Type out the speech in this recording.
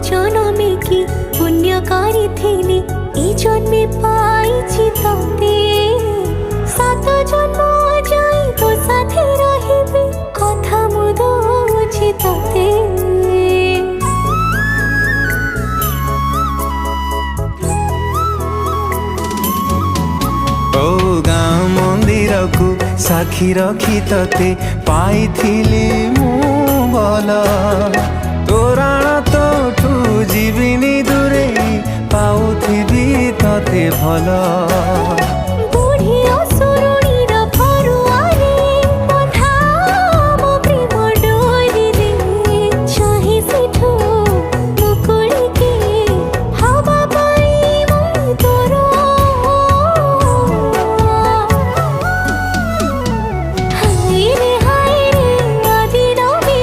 জনমে কি পুণ্য করিথিলি এই জন্মে পাইছি তোতে। সাত জন্ম যাই তো সাথে রহিবি কথা মু দউছি তোতে। ओ गाँ मंदिर को साखी रखी तते पाइथिली